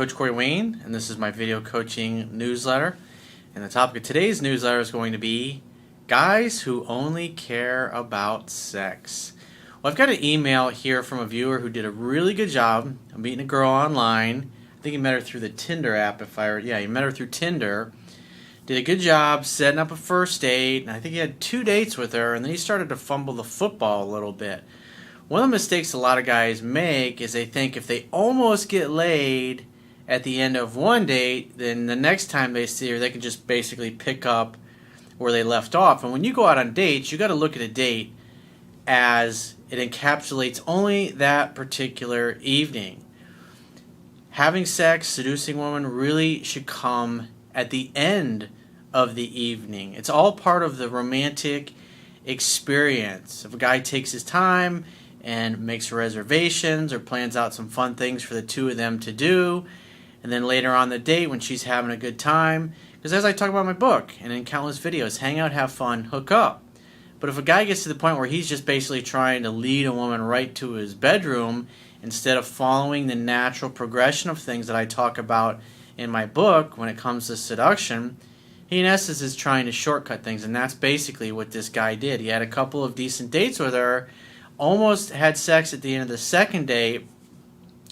Coach Corey Wayne, and this is my video coaching newsletter. And the topic of today's newsletter is going to be guys who only care about sex. Well, I've got an email here from a viewer who did a really good job of meeting a girl online. I think he met her through the Tinder app. He met her through Tinder. Did a good job setting up a first date, and I think he had 2 dates with her, and then he started to fumble the football a little bit. One of the mistakes a lot of guys make is they think if they almost get laid at the end of one date, then the next time they see her, they can just basically pick up where they left off. And when you go out on dates, you got to look at a date as it encapsulates only that particular evening. Having sex, seducing women really should come at the end of the evening. It's all part of the romantic experience. If a guy takes his time and makes reservations or plans out some fun things for the two of them to do, and then later on the date when she's having a good time, because as I talk about in my book and in countless videos, hang out, have fun, hook up. But if a guy gets to the point where he's just basically trying to lead a woman right to his bedroom instead of following the natural progression of things that I talk about in my book when it comes to seduction, he in essence is trying to shortcut things, and that's basically what this guy did. He had a couple of decent dates with her, almost had sex at the end of the second date,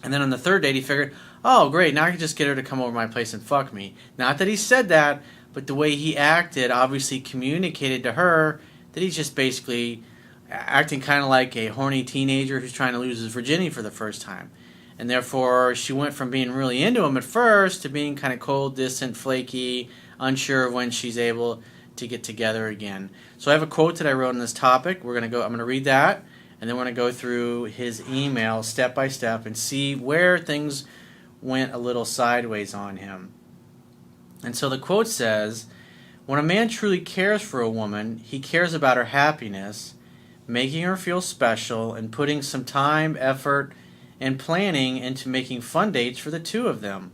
and then on the third date he figured, oh great, now I can just get her to come over to my place and fuck me. Not that he said that, but the way he acted obviously communicated to her that he's just basically acting kind of like a horny teenager who's trying to lose his virginity for the first time. And therefore she went from being really into him at first to being kind of cold, distant, flaky, unsure of when she's able to get together again. So I have a quote that I wrote on this topic. I'm going to read that, and then we're going to go through his email step by step and see where things went a little sideways on him. And so the quote says, when a man truly cares for a woman, he cares about her happiness, making her feel special, and putting some time, effort, and planning into making fun dates for the two of them.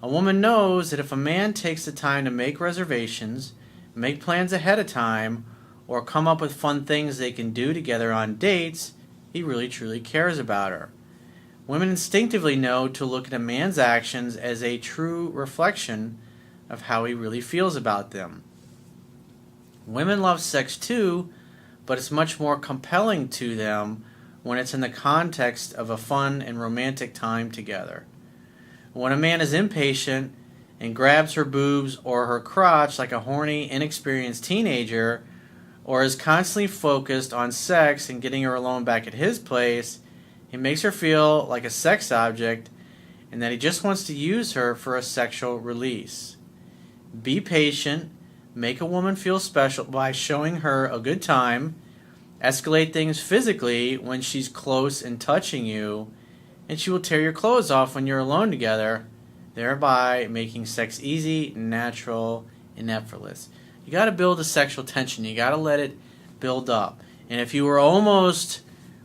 A woman knows that if a man takes the time to make reservations, make plans ahead of time, or come up with fun things they can do together on dates, he really truly cares about her. Women instinctively know to look at a man's actions as a true reflection of how he really feels about them. Women love sex too, but it's much more compelling to them when it's in the context of a fun and romantic time together. When a man is impatient and grabs her boobs or her crotch like a horny, inexperienced teenager, or is constantly focused on sex and getting her alone back at his place, he makes her feel like a sex object and that he just wants to use her for a sexual release. Be patient, make a woman feel special by showing her a good time, escalate things physically when she's close and touching you, and she will tear your clothes off when you're alone together, thereby making sex easy, natural, and effortless. You got to build a sexual tension. You got to let it build up. And if you were almost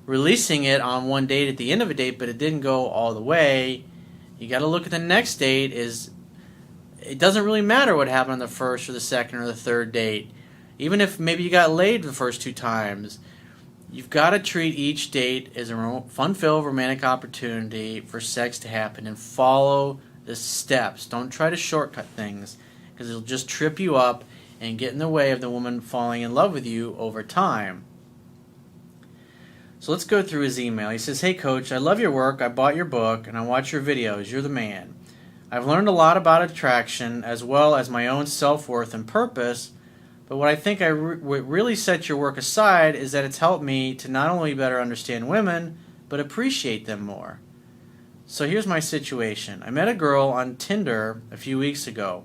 releasing it on one date at the end of a date, but it didn't go all the way, you got to look at the next date. It doesn't really matter what happened on the first or the second or the third date. Even if maybe you got laid the first 2 times, you've got to treat each date as a fun-filled romantic opportunity for sex to happen and follow the steps. Don't try to shortcut things because it'll just trip you up and get in the way of the woman falling in love with you over time. So let's go through his email. He says, hey coach, I love your work, I bought your book, and I watch your videos. You're the man. I've learned a lot about attraction as well as my own self-worth and purpose, but what I think what really sets your work aside is that it's helped me to not only better understand women, but appreciate them more. So here's my situation. I met a girl on Tinder a few weeks ago.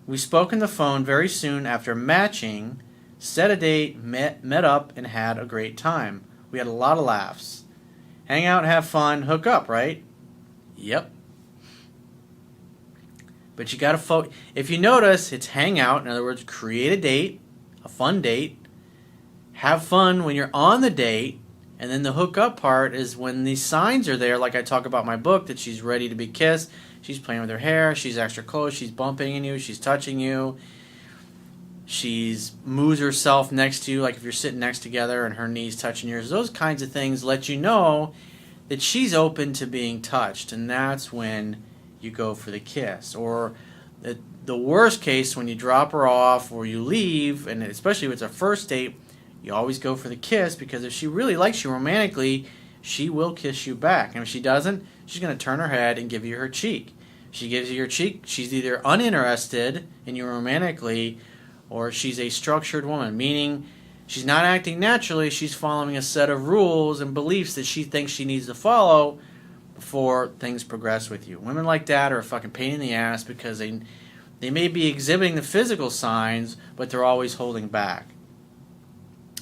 We spoke on the phone very soon after matching, set a date, met up, and had a great time. We had a lot of laughs. Hang out, have fun, hook up, right? Yep. But you got to if you notice, it's hang out. In other words, create a date, a fun date. Have fun when you're on the date. And then the hook up part is when these signs are there, like I talk about in my book, that she's ready to be kissed. She's playing with her hair. She's extra close. She's bumping in you. She's touching you. She's moves herself next to you, like if you're sitting next together and her knees touching yours. Those kinds of things let you know that she's open to being touched. And that's when you go for the kiss. Or the worst case, when you drop her off or you leave, and especially if it's a first date, you always go for the kiss, because if she really likes you romantically, she will kiss you back. And if she doesn't, she's going to turn her head and give you her cheek. She gives you your cheek, she's either uninterested in you romantically, or she's a structured woman, meaning she's not acting naturally, she's following a set of rules and beliefs that she thinks she needs to follow before things progress with you. Women like that are a fucking pain in the ass, because they may be exhibiting the physical signs, but they're always holding back.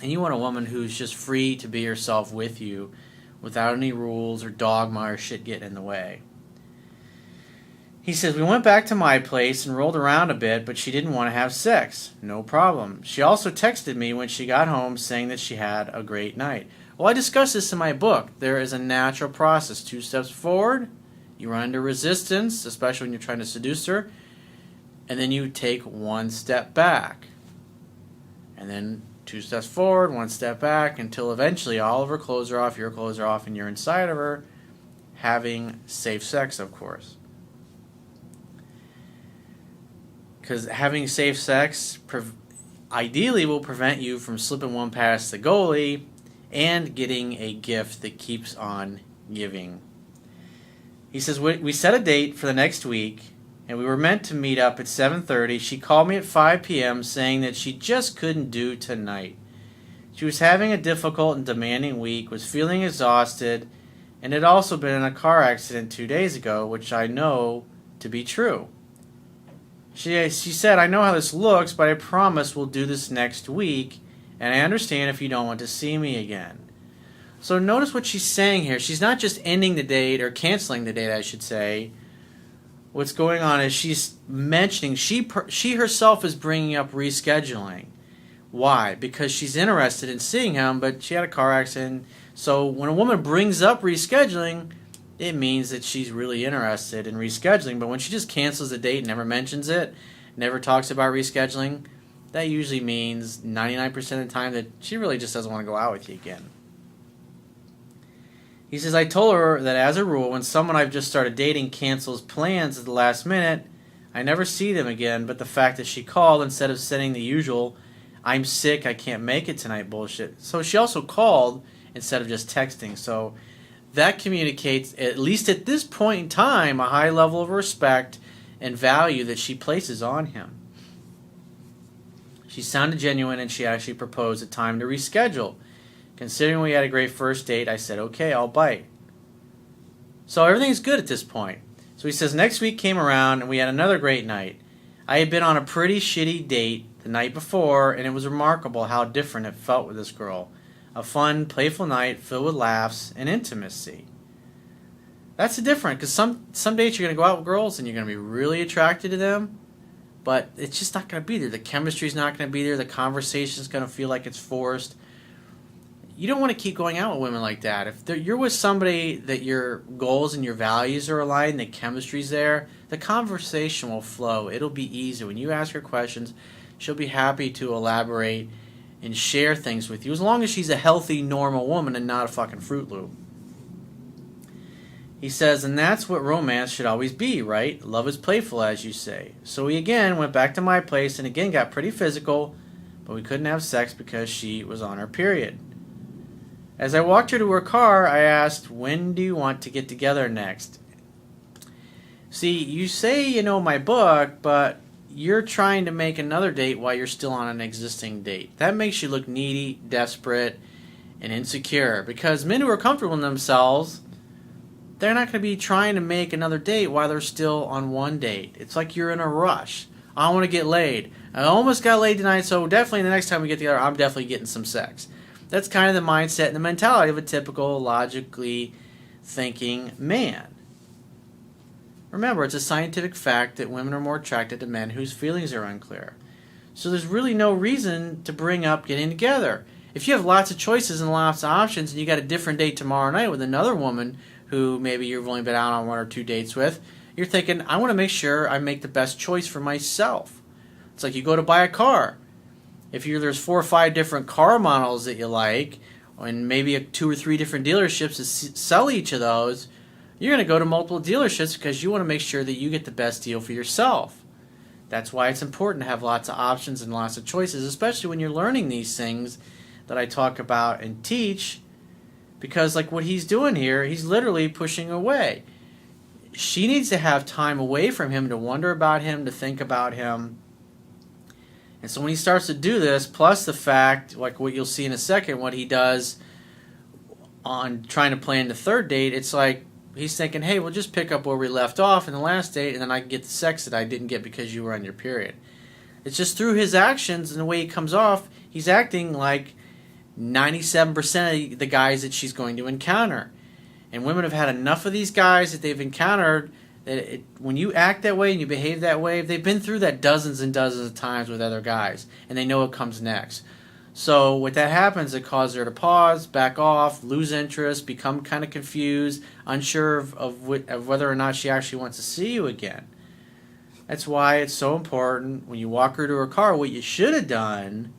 And you want a woman who's just free to be herself with you, without any rules or dogma or shit getting in the way. He says, we went back to my place and rolled around a bit, but she didn't want to have sex. No problem. She also texted me when she got home saying that she had a great night. Well, I discussed this in my book. There is a natural process. 2 steps forward, you run into resistance, especially when you're trying to seduce her, and then you take 1 step back. And then 2 steps forward, 1 step back, until eventually all of her clothes are off, your clothes are off, and you're inside of her having safe sex, of course. Because having safe sex ideally will prevent you from slipping one past the goalie and getting a gift that keeps on giving. He says, we set a date for the next week, and we were meant to meet up at 7:30. She called me at 5 p.m. saying that she just couldn't do tonight. She was having a difficult and demanding week, was feeling exhausted, and had also been in a car accident 2 days ago, which I know to be true. She said, I know how this looks, but I promise we'll do this next week, and I understand if you don't want to see me again. So notice what she's saying here. She's not just ending the date, or canceling the date, I should say. What's going on is she's mentioning, she herself is bringing up rescheduling. Why? Because she's interested in seeing him, but she had a car accident. So when a woman brings up rescheduling, it means that she's really interested in rescheduling. But when she just cancels the date and never mentions it, never talks about rescheduling, that usually means 99% of the time that she really just doesn't want to go out with you again. He says, I told her that as a rule, when someone I've just started dating cancels plans at the last minute, I never see them again, but the fact that she called instead of sending the usual, I'm sick, I can't make it tonight bullshit. So she also called instead of just texting. So that communicates, at least at this point in time, a high level of respect and value that she places on him. She sounded genuine, and she actually proposed a time to reschedule. Considering we had a great first date, I said, okay, I'll bite. So everything's good at this point. So he says, next week came around, and we had another great night. I had been on a pretty shitty date the night before, and it was remarkable how different it felt with this girl. A fun, playful night filled with laughs and intimacy. That's the difference, because some dates you're going to go out with girls and you're going to be really attracted to them, but it's just not going to be there. The chemistry's not going to be there. The conversation's going to feel like it's forced. You don't want to keep going out with women like that. If you're with somebody that your goals and your values are aligned, the chemistry's there, the conversation will flow. It'll be easy. When you ask her questions, she'll be happy to elaborate and share things with you, as long as she's a healthy, normal woman and not a fucking Fruit Loop. He says, and that's what romance should always be, right? Love is playful, as you say. So we again went back to my place and again got pretty physical, but we couldn't have sex because she was on her period. As I walked her to her car, I asked, when do you want to get together next? See, you say you know my book, but you're trying to make another date while you're still on an existing date. That makes you look needy, desperate, and insecure. Because men who are comfortable in themselves, they're not going to be trying to make another date while they're still on one date. It's like you're in a rush. I want to get laid. I almost got laid tonight, so definitely the next time we get together, I'm definitely getting some sex. That's kind of the mindset and the mentality of a typical, logically thinking man. Remember, it's a scientific fact that women are more attracted to men whose feelings are unclear. So there's really no reason to bring up getting together. If you have lots of choices and lots of options and you got a different date tomorrow night with another woman who maybe you've only been out on 1 or 2 dates with, you're thinking, I want to make sure I make the best choice for myself. It's like you go to buy a car. If there's 4 or 5 different car models that you like, and maybe 2 or 3 different dealerships that sell each of those, You're going to go to multiple dealerships because you want to make sure that you get the best deal for yourself. That's why it's important to have lots of options and lots of choices, especially when you're learning these things that I talk about and teach, because like what he's doing here, he's literally pushing away. She needs to have time away from him to wonder about him, to think about him. And so when he starts to do this, plus the fact, like what you'll see in a second, what he does on trying to plan the third date, it's like he's thinking, hey, we'll just pick up where we left off in the last date, and then I can get the sex that I didn't get because you were on your period. It's just through his actions and the way he comes off, he's acting like 97% of the guys that she's going to encounter. And women have had enough of these guys that they've encountered that when you act that way and you behave that way, they've been through that dozens and dozens of times with other guys, and they know what comes next. So what that happens, it causes her to pause, back off, lose interest, become kind of confused, unsure of whether or not she actually wants to see you again. That's why it's so important when you walk her to her car, what you should have done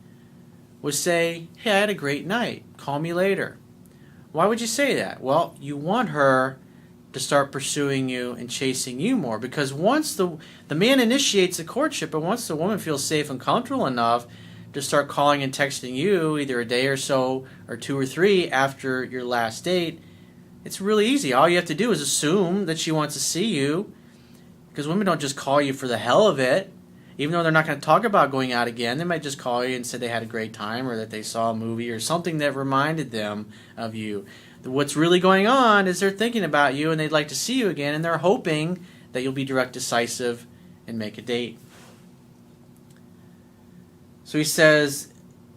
was say, hey, I had a great night. Call me later. Why would you say that? Well, you want her to start pursuing you and chasing you more, because once the man initiates a courtship, and once the woman feels safe and comfortable enough to start calling and texting you either a day or so or 2 or 3 after your last date, it's really easy. All you have to do is assume that she wants to see you, because women don't just call you for the hell of it. Even though they're not going to talk about going out again, they might just call you and say they had a great time or that they saw a movie or something that reminded them of you. What's really going on is they're thinking about you and they'd like to see you again, and they're hoping that you'll be direct, decisive, and make a date. So he says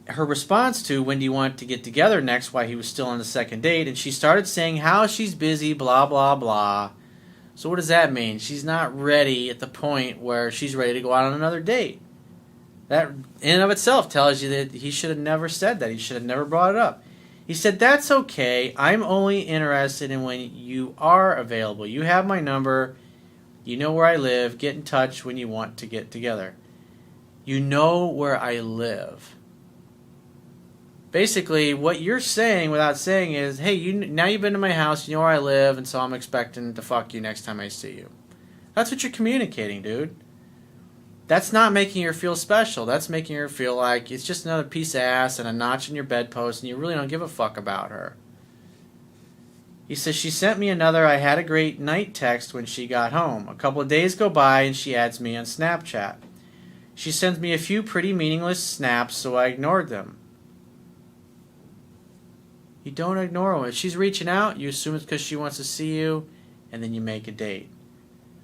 her response to when do you want to get together next, why he was still on the second date, and she started saying how she's busy, blah, blah, blah. So what does that mean? She's not ready at the point where she's ready to go out on another date. That in and of itself tells you that he should have never said that. He should have never brought it up. He said, that's okay. I'm only interested in when you are available. You have my number. You know where I live. Get in touch when you want to get together. You know where I live. Basically, what you're saying without saying is, hey, now you've been to my house, you know where I live, and so I'm expecting to fuck you next time I see you. That's what you're communicating, dude. That's not making her feel special. That's making her feel like it's just another piece of ass and a notch in your bedpost, and you really don't give a fuck about her. He says, she sent me another I had a great night text when she got home. A couple of days go by, and she adds me on Snapchat. She sends me a few pretty meaningless snaps, so I ignored them. You don't ignore them. If she's reaching out, you assume it's because she wants to see you, and then you make a date.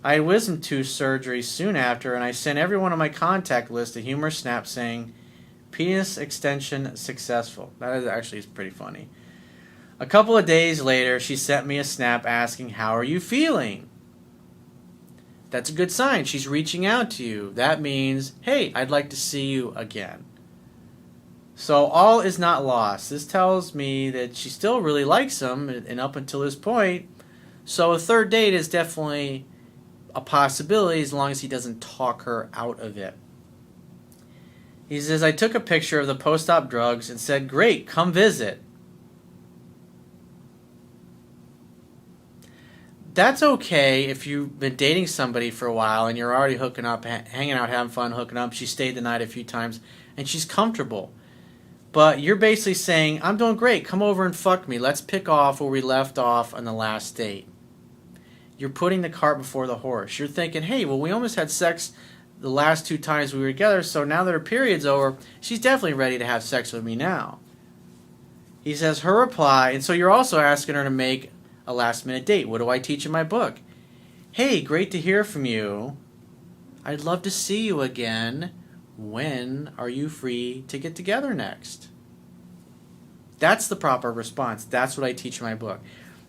I had wisdom tooth surgery soon after, and I sent everyone on my contact list a humorous snap saying, penis extension successful. That is actually pretty funny. A couple of days later, she sent me a snap asking, how are you feeling? That's a good sign. She's reaching out to you. That means, hey, I'd like to see you again. So all is not lost. This tells me that she still really likes him, and up until this point, so a third date is definitely a possibility as long as he doesn't talk her out of it. He says, I took a picture of the post-op drugs and said, great, come visit. That's okay if you've been dating somebody for a while and you're already hooking up, hanging out, having fun, hooking up. She stayed the night a few times and she's comfortable. But you're basically saying, I'm doing great, come over and fuck me. Let's pick off where we left off on the last date. You're putting the cart before the horse. You're thinking, hey, well, we almost had sex the last 2 times we were together, so now that her period's over, she's definitely ready to have sex with me now. He says, her reply, and so you're also asking her to make a last-minute date. What do I teach in my book? Hey, great to hear from you. I'd love to see you again. When are you free to get together next? That's the proper response. That's what I teach in my book.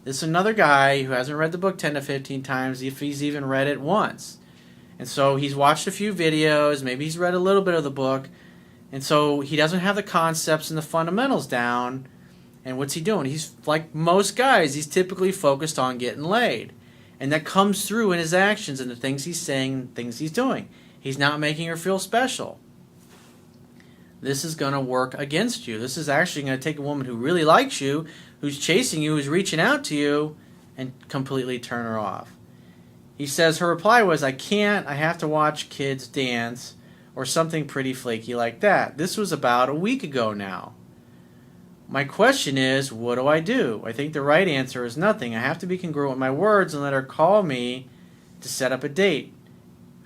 This is another guy who hasn't read the book 10 to 15 times, if he's even read it once. And so he's watched a few videos, maybe he's read a little bit of the book, and so he doesn't have the concepts and the fundamentals down. And what's he doing? He's like most guys, he's typically focused on getting laid. And that comes through in his actions and the things he's saying and things he's doing. He's not making her feel special. This is going to work against you. This is actually going to take a woman who really likes you, who's chasing you, who's reaching out to you, and completely turn her off. He says her reply was, I can't, I have to watch kids dance, or something pretty flaky like that. This was about a week ago now. My question is, what do I do? I think the right answer is nothing. I have to be congruent with my words and let her call me to set up a date.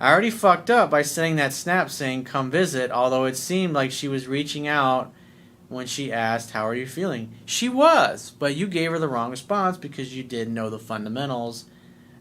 I already fucked up by sending that snap saying come visit, although it seemed like she was reaching out when she asked, how are you feeling? She was, but you gave her the wrong response because you didn't know the fundamentals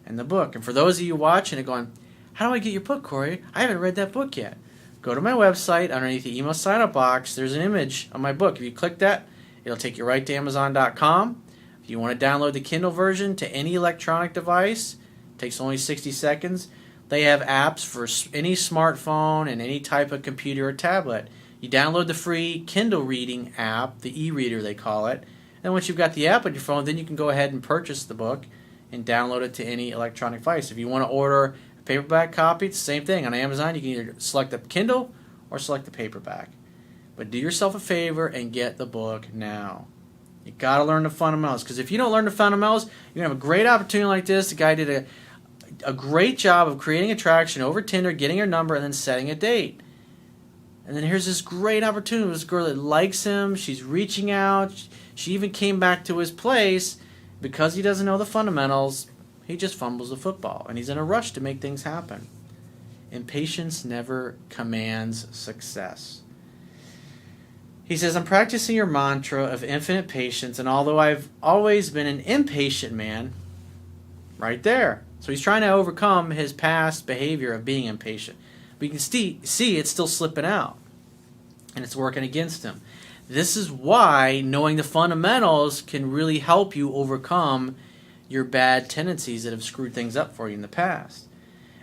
in the book. And for those of you watching and going, how do I get your book, Corey? I haven't read that book yet. Go to my website. Underneath the email sign-up box, there's an image of my book. If you click that, it'll take you right to Amazon.com. If you want to download the Kindle version to any electronic device, it takes only 60 seconds. They have apps for any smartphone and any type of computer or tablet. You download the free Kindle reading app, the e-reader they call it. And once you've got the app on your phone, then you can go ahead and purchase the book and download it to any electronic device. If you want to order a paperback copy, it's the same thing. On Amazon, you can either select the Kindle or select the paperback. But do yourself a favor and get the book now. You got to learn the fundamentals, because if you don't learn the fundamentals, you're going to have a great opportunity like this. The guy did a great job of creating attraction over Tinder, getting her number, and then setting a date. And then here's this great opportunity with this girl that likes him. She's reaching out. She even came back to his place. Because he doesn't know the fundamentals, he just fumbles the football, and he's in a rush to make things happen. Impatience never commands success. He says, I'm practicing your mantra of infinite patience, and although I've always been an impatient man, right there. So he's trying to overcome his past behavior of being impatient. But you can see it's still slipping out, and it's working against him. This is why knowing the fundamentals can really help you overcome your bad tendencies that have screwed things up for you in the past.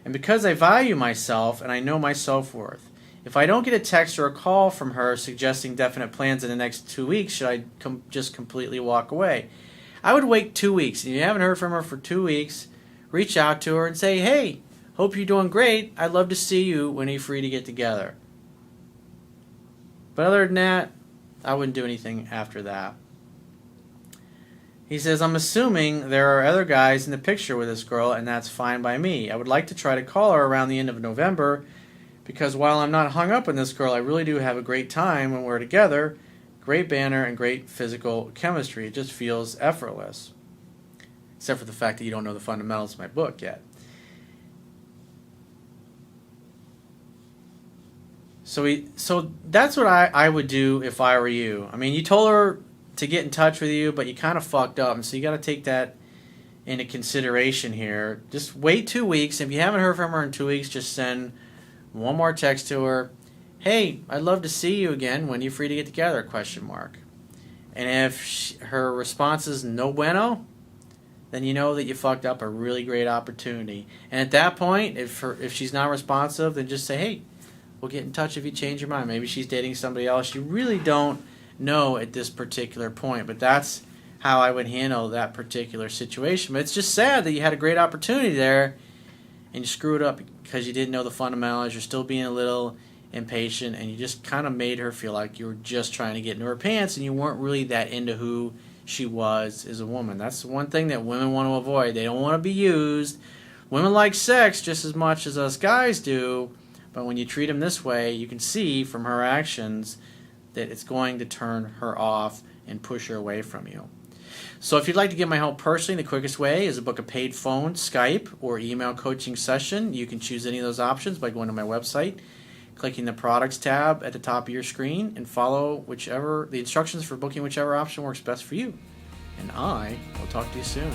And because I value myself and I know my self-worth, if I don't get a text or a call from her suggesting definite plans in the next 2 weeks, should I just completely walk away? I would wait 2 weeks. If you haven't heard from her for 2 weeks, reach out to her and say, hey, hope you're doing great. I'd love to see you when you're free to get together. But other than that, I wouldn't do anything after that. He says, I'm assuming there are other guys in the picture with this girl, and that's fine by me. I would like to try to call her around the end of November, because while I'm not hung up on this girl, I really do have a great time when we're together. Great banter and great physical chemistry. It just feels effortless. Except for the fact that you don't know the fundamentals of my book yet. So that's what I would do if I were you. I mean, you told her to get in touch with you, but you kind of fucked up, and so you got to take that into consideration here. Just wait 2 weeks. If you haven't heard from her in 2 weeks, just send one more text to her. Hey, I'd love to see you again. When are you free to get together? ? And if her response is no bueno, then you know that you fucked up a really great opportunity. And at that point, if she's not responsive, then just say, hey, we'll get in touch if you change your mind. Maybe she's dating somebody else. You really don't know at this particular point. But that's how I would handle that particular situation. But it's just sad that you had a great opportunity there and you screwed up because you didn't know the fundamentals. You're still being a little impatient, and you just kind of made her feel like you were just trying to get into her pants, and you weren't really that into who she was as a woman. That's the one thing that women want to avoid. They don't want to be used. Women like sex just as much as us guys do. But when you treat them this way, you can see from her actions that it's going to turn her off and push her away from you. So if you'd like to get my help personally, the quickest way is to book a paid phone, Skype, or email coaching session. You can choose any of those options by going to my website, clicking the products tab at the top of your screen, and follow the instructions for booking whichever option works best for you. And I will talk to you soon.